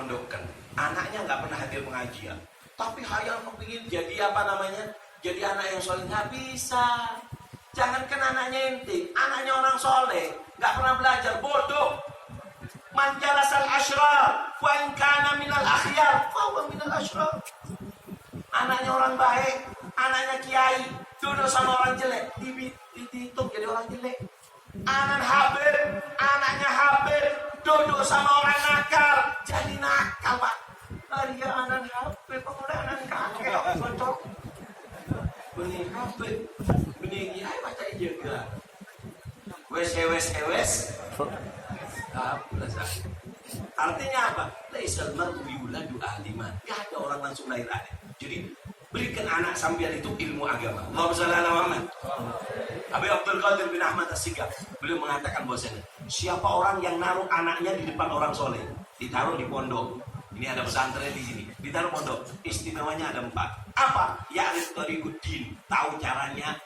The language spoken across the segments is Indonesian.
dipondokkan, anaknya nggak pernah hadir pengajian, tapi hayal kepingin jadi apa namanya, jadi anak yang soleh. Nggak bisa. Jangankan anaknya ente, anaknya orang soleh nggak pernah belajar, bodoh. Man jalasal asyrar wa in kana minal akhyar fa huwa minal asyrar. Anaknya orang baik, anaknya kiai duduk sama orang jelek, dihitung jadi orang jelek. Anaknya Habib duduk sama orang nakal, jadi nakal, Pak. Dia anak Habib, pemuda anak kakek, cocok. Benih Habib, benih kiai macam juga. Wes. Artinya apa? Laisal mar'u yuladu aliman. Gak ada orang langsung lahir alim. Jadi berikan anak sampean itu ilmu agama. Allahumma shalli ala Muhammad. Habib Abdul Qadir bin Ahmad As-Sigaf, beliau mengatakan bahwasanya siapa orang yang naruh anaknya di depan orang soleh, ditaruh di pondok. Ini ada pesantren di sini, ditaruh pondok. Istimewanya ada 4. Apa? Ya'rif thariquddin, tahu caranya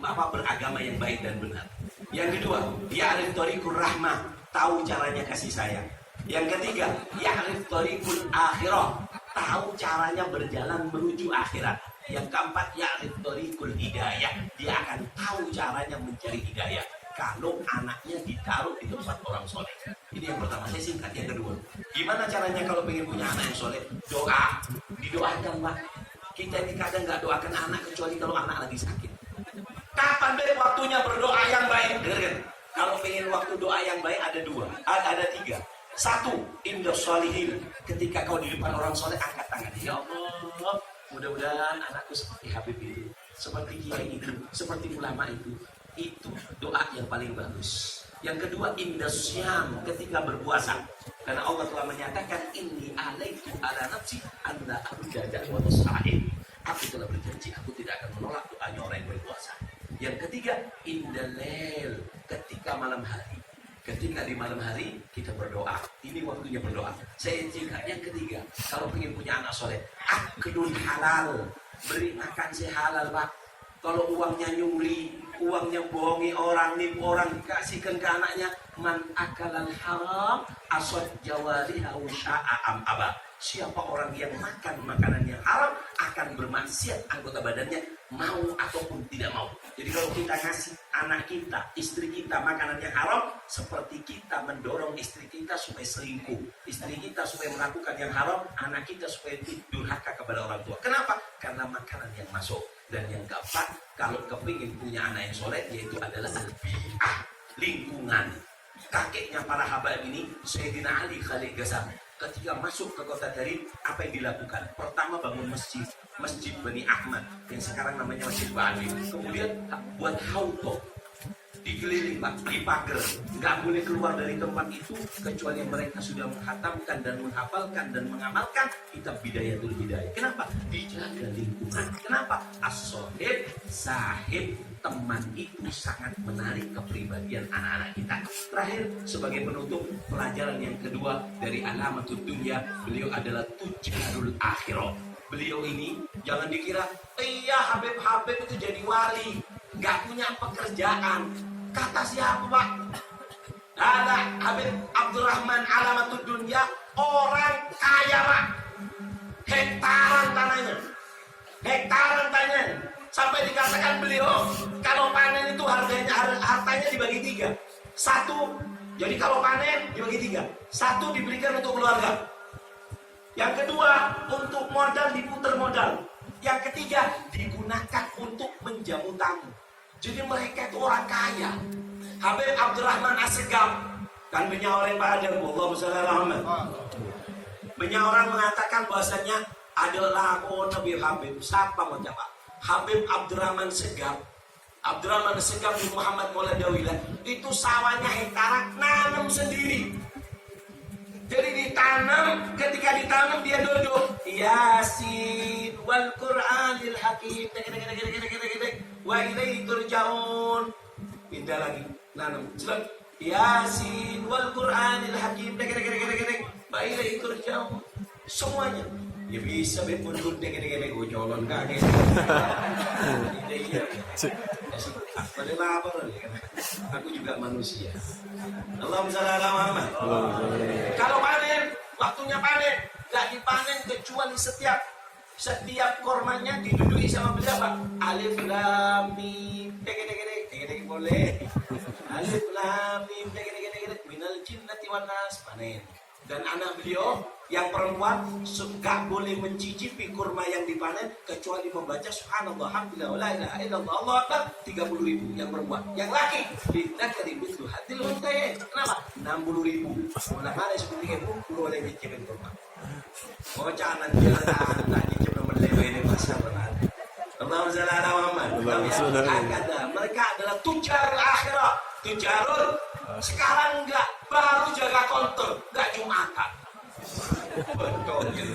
beragama yang baik dan benar. Yang kedua, ya'rif thariqur rahmah, tahu caranya kasih sayang. Yang ketiga, ya'rif thariqul akhirah, tahu caranya berjalan menuju akhirat. Yang keempat, ya'rif thariqul hidayah, dia akan tahu caranya mencari hidayah kalau anaknya ditaruh di tempat orang soleh. Ini yang pertama, saya singkat. Yang kedua, gimana caranya kalau pengen punya anak yang soleh? Doa, didoakan, Pak. Kita ini kadang nggak doakan anak kecuali kalau anak lagi sakit. Kapan deh waktunya berdoa yang baik? Dengarkan. Kalau pengen waktu doa yang baik ada 2, ada 3. 1, indah sholihin. Ketika kau di depan orang soleh, angkat tangan. Ya Allah, mudah-mudahan anakku seperti Habib itu, seperti kiai itu, seperti ulama itu. Itu doa yang paling bagus. Yang kedua, indah syam, ketika berpuasa. Karena Allah telah menyatakan, inni alaitu ala nafsi anda abdada wa tasa'in. Aku telah berjanji, aku tidak akan menolak doanya orang yang berpuasa. Yang ketiga, indah lel, ketika malam hari. Ketika di malam hari kita berdoa, ini waktunya berdoa. Saya singkat. Yang ketiga, kalau ingin punya anak soleh, akdun halal, beri makan sehalal, Pak. Kalau uangnya nyuri, uangnya bohongi orang, nipu orang, kasihkan ke anaknya. Man akalal haram asad jawariha usya'am abah. Siapa orang yang makan makanan yang haram akan bermaksiat anggota badannya, mau ataupun tidak mau. Jadi kalau kita ngasih anak kita, istri kita makanan yang haram, seperti kita mendorong istri kita supaya selingkuh, istri kita supaya melakukan yang haram, anak kita supaya durhaka kepada orang tua. Kenapa? Karena makanan yang masuk. Dan yang keempat, kalau kepingin punya anak yang soleh, yaitu adalah al-bi'ah, lingkungan. Kakeknya para habaib ini, Sayyidina Ali Khalid Ghazam, ketika masuk ke kota Darib, apa yang dilakukan? Pertama, bangun Masjid Bani Ahmad, yang sekarang namanya Masjid Bani. Kemudian buat hauto, dikeliling, Pak, dipagar, nggak boleh keluar dari tempat itu kecuali mereka sudah menghatamkan dan menghafalkan dan mengamalkan kitab Bidayatul Hidayah. Kenapa? Dijaga lingkungan. Kenapa? As-sohib, sahib, teman itu sangat menarik kepribadian anak-anak kita. Terakhir, sebagai penutup, pelajaran yang kedua dari Alamatud Dunya, beliau adalah Tujarul Akhirah. Beliau ini jangan dikira, iya Habib itu jadi wali, nggak punya pekerjaan. Kata siapa, Pak? Ada Habib Abdurrahman Alamatud Dunya, orang kaya, Pak. Hektaran tanahnya. Sampai dikatakan beliau, kalau panen itu hartanya dibagi 3. 1, jadi kalau panen dibagi 3. 1 diberikan untuk keluarga. Yang kedua, untuk modal diputar modal. Yang ketiga, digunakan untuk menjamu tamu. Jadi mereka itu orang kaya. Habib Abdurrahman As-Segaf, kan banyak orang pada Allahumma shalli ala Muhammad. Banyak orang mengatakan bahwasanya adalah Nabi Habib. Siapa mau jawab? Habib Abdurrahman Segaf. Abdurrahman Segaf bin Muhammad Maula Dawilah, itu sawahnya hektaran, nanam sendiri. Jadi ditanam, ketika ditanam dia duduk. Yasin wal Qur'anil Hakim. Wa ilaihi turja'un. Pindah lagi, nanam. Cepat. Yasin wal Qur'anil Hakim. Wa ilaihi turja'un. Semuanya. Ya bisa mundur dek gue colon kaget. Iya. Pada lapar ya. Aku juga manusia. Allahumma shalli ala Muhammad. Kalau panen waktunya panen. Gak dipanen kecuali setiap kormanya diduduki sama beliau, Pak. Alif lam mim dek boleh. Alif lam mim dek minal jinnati wan nas, panen. Dan anak beliau yang perempuan gak boleh mencicipi kurma yang dipanen kecuali membaca subhanallah alhamdulillah la ilaha illallah Allahu akbar 30.000 yang perempuan. Yang laki didzakari mithlu hadil unthayain. Kenapa? 60.000. Mulai mana seperti itu boleh dicicipin kurma. Bocah nanti tak cicip nomor lewe ini masalah. Allahumma shalli ala Muhammad. Mereka adalah tujar akhirat. Tujarun sekarang enggak, baru jaga konter, enggak Jumatan. Betul gitu.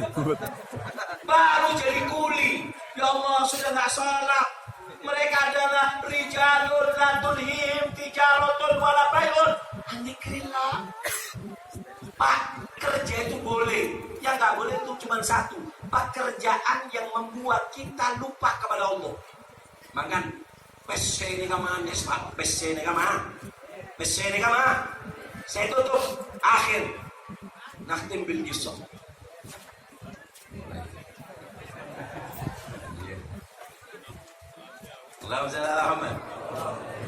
Baru jadi kuli. Ya Allah, sudah enggak sholat. Mereka adalah rijalun la tulhim tijaratun wala bai'un an dzikrillah. Pak, kerja itu boleh. Yang enggak boleh itu cuma satu. Pekerjaan yang membuat kita lupa kepada Allah. Makan PC ini kamanes, Pak. PC ini kama. Saya tutup akhir. Nakhtim bil qisah. Allahumma shalli ala Muhammad.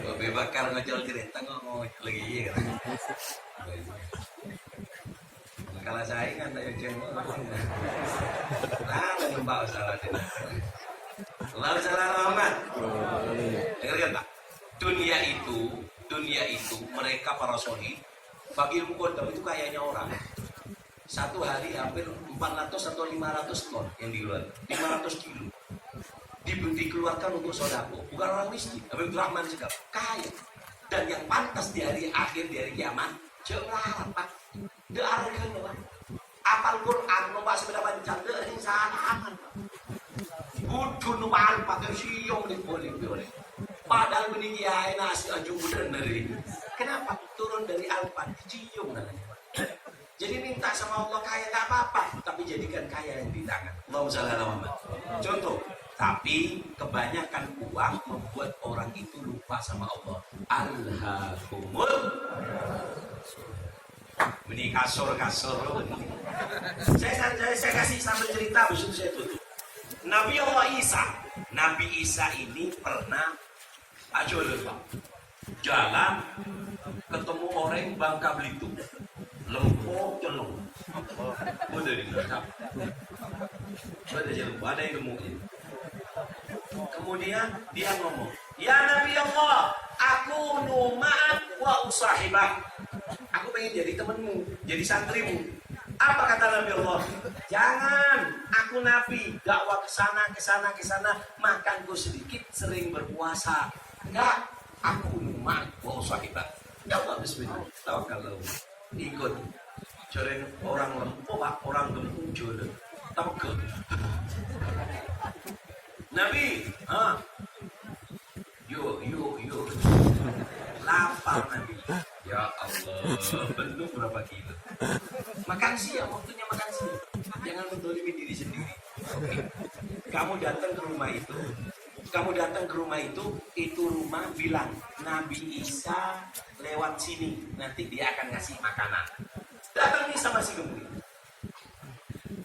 Lebih bakar ngejol cerita ngomong lagi ya. Kalau saya kan saya cengol. Nah, lembak salah dia. Allahumma shalli ala Muhammad. Dengarkan, Pak. Dunia itu mereka para sohi bagi ilmu kodam itu kayaknya orang satu hari hampir 400 atau 500 ton yang dikeluarkan 500 kilo dikeluarkan untuk sodako, bukan orang miskin tapi Rahman juga kaya. Dan yang pantas di hari akhir, di hari kiamat jelarat, Pak, dearkan, Pak, apal Quran numpak sepeda panjang dari sana aman, butuh numpak pakai siung boleh. Padahal begini ya nasi aju dari. Kenapa turun dari Alpan dicium namanya? Jadi minta sama Allah kaya tak apa-apa, tapi jadikan kaya yang di tangan. Allahumma shalli ala Muhammad. Contoh, tapi kebanyakan uang membuat orang itu lupa sama Allah. Alhaakumul. Ini kasur. Saya kasih sambil cerita, besok saya tutup. Nabi Isa ini pernah Pak, jalan ketemu orang Bangka Belitung, lempok celung, udah digertak, ada yang gemuknya. Kemudian dia ngomong, ya Nabi Allah, aku numa'ak wa usahibah, aku pengen jadi temenmu, jadi santrimu. Apa kata Nabi Allah? Jangan, aku Nabi, dakwah ke sana, makanku sedikit, sering berpuasa. Enggak, aku numa'ak wa usahibah. Ya Allah, bismillah, tawakal ikut. Joren orang lempo, Pak, orang gemuk joren. Tawakal. Nabi, yuk. Lapar Nabi. Ya Allah, bentuk berapa kilo? Makan siang, waktunya makan siang. Jangan mendolimi diri sendiri. Oke. Kamu datang ke rumah itu rumah bilang Nabi Isa lewat sini, nanti dia akan ngasih makanan. Datang nih sama si gemuk.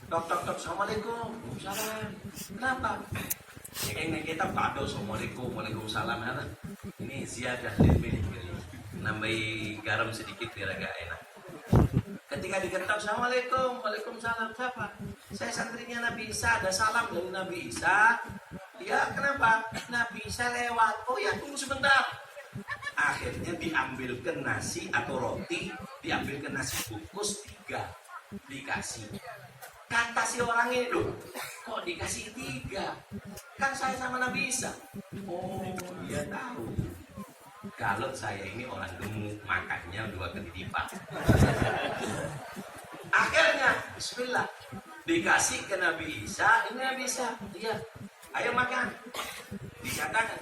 Tok, assalamualaikum, salam. Kenapa? Ini kita kado, assalamualaikum, waalaikumsalam. Ini ziyadah milih. Nambahi garam sedikit biar agak enak. Ketika diketok, assalamualaikum, waalaikumsalam. Siapa? Saya santrinya Nabi Isa, ada salam dari Nabi Isa. Ya, kenapa? Nabi Isa lewat. Oh ya, tunggu sebentar. Akhirnya diambilkan nasi atau roti, diambilkan nasi bungkus 3, dikasih. Kata si orang ini, loh, kok dikasih 3? Kan saya sama Nabi Isa. Oh, dia tahu. Kalau saya ini orang gemuk, makannya 2 kali lipat. Akhirnya, bismillah, dikasih ke Nabi Isa. Ini Nabi Isa, iya, ayo makan. Dikatakan,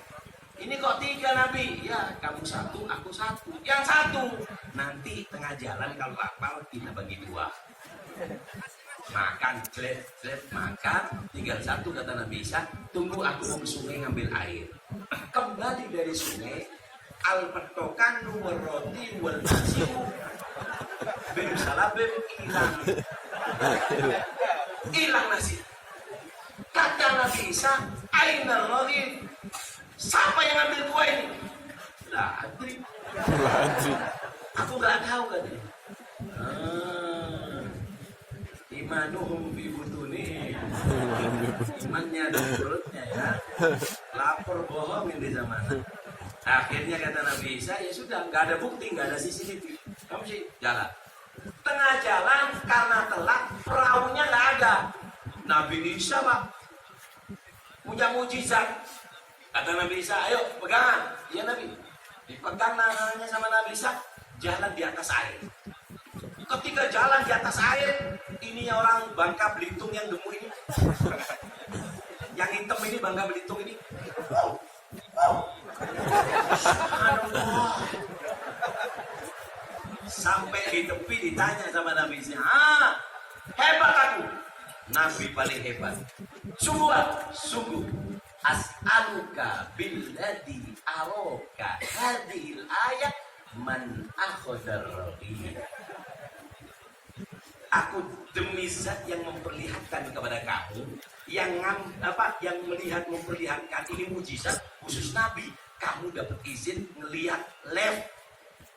ini kok 3 Nabi? Ya, kamu 1, aku 1. Yang 1, nanti tengah jalan kalau lapar kita bagi 2. Makan, makan, tinggal 1 kata Nabi Isa. Tunggu aku mau ke sungai ngambil air. Kembali dari sungai, al-petokan wal roti wal nasiu bin salabim hilang. Hilang nasi. Kata Nabi Isa, Aina Rohim. Siapa yang ambil kue ini? Lah, Adri. Aku nggak tahu katanya. Imanuhum bi butuni. Imannya di perutnya ya. Lapor bohong di zaman. Akhirnya kata Nabi Isa, ya sudah, nggak ada bukti, nggak ada CCTV. Kamu sih jalan. Tengah jalan karena telat, perahunya nggak ada. Nabi Isa pak punya mujizat. Kata Nabi Isa, ayo pegangan. Iya Nabi. Dipegang tangannya sama Nabi Isa, jalan di atas air. Ketika jalan di atas air, ini orang Bangka Belitung yang gemuk ini. Yang hitam ini Bangka Belitung ini. Sampai di tepi ditanya sama Nabi Isa, hebat aku. Nabi paling hebat. Sungguh. As'aluka billadhi aroka hadhil ayat man akhodar rohiyah. Aku demi zat yang memperlihatkan kepada kamu, yang melihat memperlihatkan ini mujizat khusus Nabi. Kamu dapat izin melihat live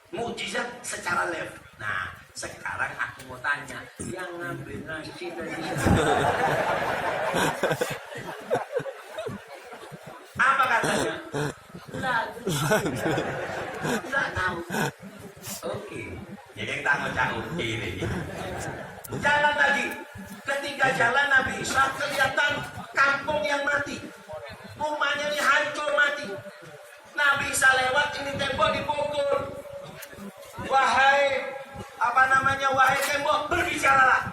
mujizat secara live. Nah, sekarang aku mau tanya, yang ngambil nasi tadi apa katanya? Nggak tahu. Oke, jadi yang tanggung ini. Jalan lagi. Ketika jalan Nabi Isa kelihatan kampung yang mati. Rumahnya ini hancur mati. Nabi Isa lewat, ini tembok dipukul. Wahai tembok, berbicaralah.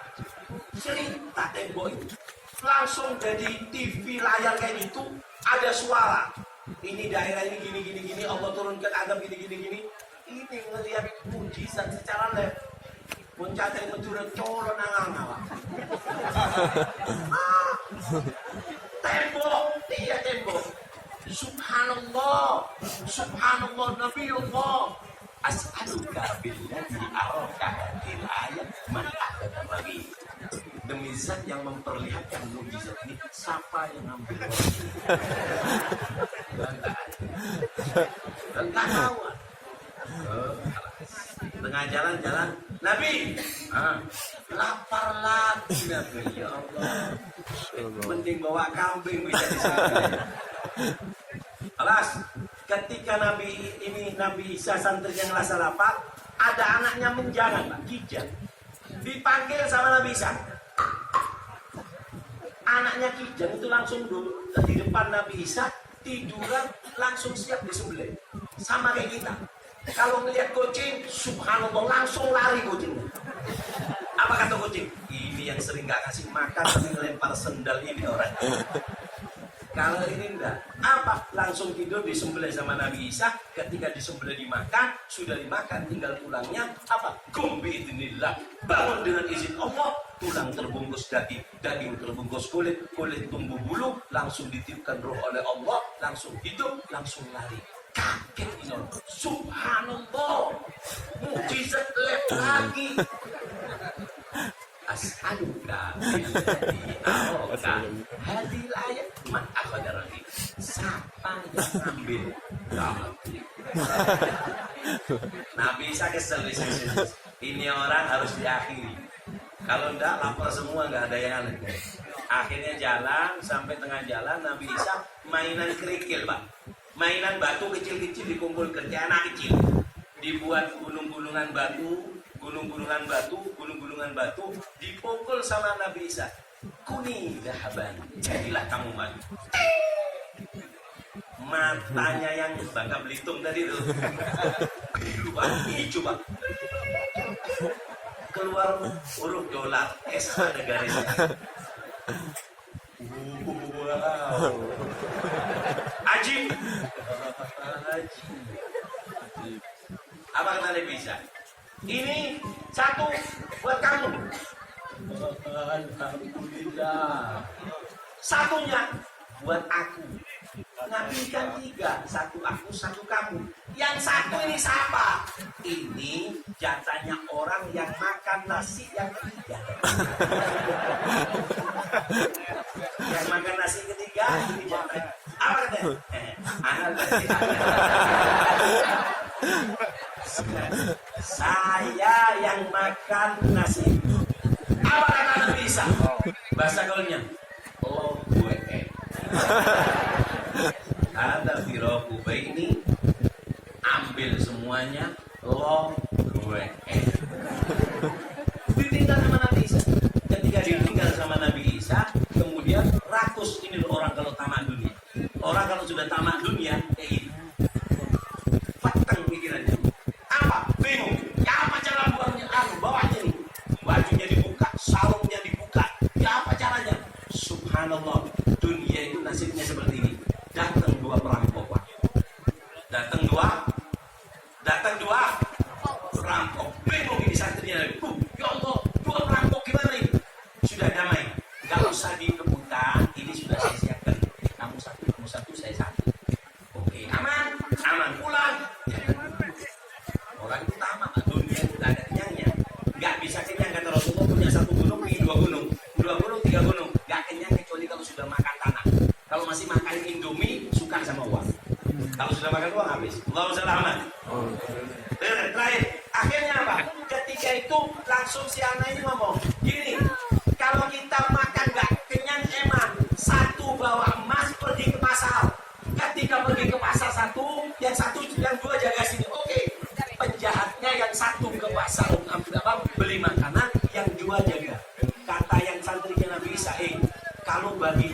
Cerita tembok itu. Langsung jadi TV layar kayak gitu, ada suara. Ini daerah ini gini, Allah turunkan adab gini. Ini ngelihat mujizat secara live. Muncul dari mencuri coro nangang. Tembok. Subhanallah, Nabiullah. As'aluka billadhi araka hadhil ayat man ahdatha lagi. Demi zat yang memperlihatkan mujizat ini, siapa yang ambil wajib? Dan tak tahu. Tengah jalan, Nabi, lapar lagi Nabi, ya Allah. Mending bawa kambing bisa disana. Alas, ketika Nabi Isa santrinya ngerasa lapar, ada anaknya menjangan, Pak, kijang. Dipanggil sama Nabi Isa. Anaknya kijang itu langsung di depan Nabi Isa, tiduran langsung siap disembelih. Sama kayak kita. Kalau melihat kucing, subhanallah langsung lari kucingnya. Apa kata kucing? Ini yang sering gak kasih makan tapi ngelempar sendal ini orang. Kalau ini enggak, apa? Langsung tidur disembelih sama Nabi Isa. Ketika disembelih dimakan, sudah dimakan, tinggal tulangnya apa? Gumbi idznillah. Bangun dengan izin Allah. Tulang terbungkus daging, daging terbungkus kulit, kulit tumbuh bulu, langsung ditiupkan roh oleh Allah, langsung hidup, langsung lari. Kaget ini, subhanallah, mujizat lagi. As'aluka billadhi araka hadhil ayat man akhadha lagi. Siapa yang ambil? Nabi Isa kesel. Ini orang harus diakhiri. Kalau enggak lapor semua, enggak ada yang aneh. Akhirnya jalan sampai tengah jalan, Nabi Isa mainan kerikil, Pak. Mainan batu kecil-kecil dikumpulkan kayak anak kecil. Dibuat gunung-gunungan batu, dipukul sama Nabi Isa. Kuni dahaban, jadilah kamu maju. Matanya yang Bangka Belitung tadi tuh biru Pak, hijau Pak. Keluar huruf dolar, S ada garisnya. Wow. Ajib. Apa kata Nabi Isa? Ini satu buat kamu. Alhamdulillah. Satunya buat aku. Nabi kan 3, satu aku, satu kamu. Yang satu ini siapa? Ini jatahnya orang yang makan nasi yang ketiga. Yang makan nasi ketiga ini jatahnya. Apa katanya? Saya yang makan nasi. Apa kata Nabi Isa? Bahasa gaulnya. Oh gue. Ada firoku baini. Ambil semuanya. Lo gue. Ditinggal sama Nabi Isa. Ketika ditinggal sama Nabi Isa, kemudian rakus ini orang kalau tamak dunia. Orang kalau sudah tamak dunia, kayak ini. Fatang pikirannya. Apa? Bingung. Ya apa cara buangnya? Bawahnya nih. Bajunya dibuka, sarungnya dibuka. Ya apa caranya? Subhanallah. Dunia itu nasibnya seperti ini. Datang dua perampok, Pak. Datang dua perampok. Bingung ini santrinya. Ya Allah, dua perampok gimana ini? Sudah damai. Gak usah dikebutan. Ini sudah saya siapkan. Kamu satu, saya satu. Oke, aman. Pulang. Orang itu tamak. Dunia itu gak ada kenyangnya. Gak bisa kenyang. Kata Rasulullah punya satu gunung, ini dua gunung. Dua gunung, tiga gunung. Gak kenyang kecuali kalau sudah makan tanah. Kalau masih makan Indomie, suka sama uang. Kalau sudah makan uang habis. Allahu selamat. Terakhir, akhirnya apa? Ketika itu langsung si anak ini ngomong, gini, kalau kita makan gak kenyang emang, satu bawa emas pergi ke pasar. Ketika pergi ke pasar satu, yang dua jaga sini. Oke, penjahatnya yang satu ke pasar beli makanan, yang dua jaga. Kata yang santrinya Nabi Isa, kalau bagi